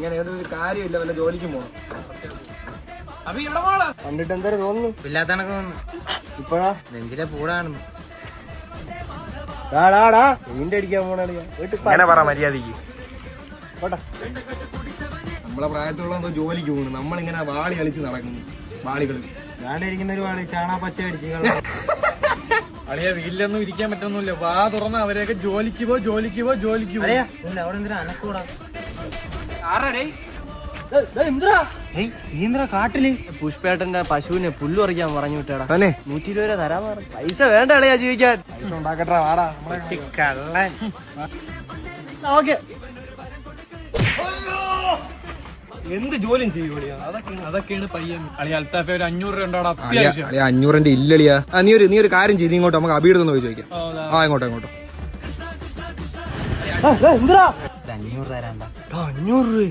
ഇങ്ങനെ ഏതൊരു കാര്യമില്ല, വല്ല ജോലിക്കും പോകണം. കണ്ടിട്ട് എന്തായാലും തോന്നുന്നു ഇല്ലാത്ത കണക്ക് തോന്നുന്നു. ഇപ്പഴാ നെഞ്ചിലെ പൂടാണെന്ന്. പെയിന്റ് അടിക്കാൻ പോണ മര്യാദക്ക് നമ്മളെ പ്രായത്തുള്ള എന്തോ ജോലിക്ക് പോകുന്നു, നമ്മളിങ്ങനെ വാളി കളിച്ച് നടക്കുന്നു. വാളികൾ ഞാനിരിക്കുന്ന ഒരു വാളി ചാണാ പച്ച അടിച്ച് അളിയ വീട്ടിലൊന്നും ഇരിക്കാൻ പറ്റൊന്നുമില്ല. വാ തുറന്ന് അവരെയൊക്കെ ജോലിക്ക് പോ. അവിടെ എന്തിനാ അനക്കൂടാ? കാട്ടില് പുഷ്പേട്ടന്റെ പശുവിനെ പുല്ല് പറിക്കാൻ പറഞ്ഞു വിട്ടാടാ. തന്നെ 120 രൂപ തരാൻ പറഞ്ഞു. പൈസ വേണ്ട അളിയാ ജീവിക്കാൻ. പൈസ ഉണ്ടാക്കട്ടെ, വാടാ. കള്ളൻ. ഓക്കെ, എന്ത് ജോലിയും ചെയ്യൂലിയാ? അതൊക്കെയാണ് പയ്യൻ. അളിയ അൽത്താഫ ഒരു 500 രൂപ ഉണ്ടോടാ? അത്യാവശ്യം 500 ഇല്ലളിയാ. നീ ഒരു കാര്യം ചെയ്ത് ഇങ്ങോട്ട് നമുക്ക് അബീടുന്ന് പോയി ചോദിക്കാം. ഇങ്ങോട്ടോ 500 തരാണ്ട. 500 രൂപ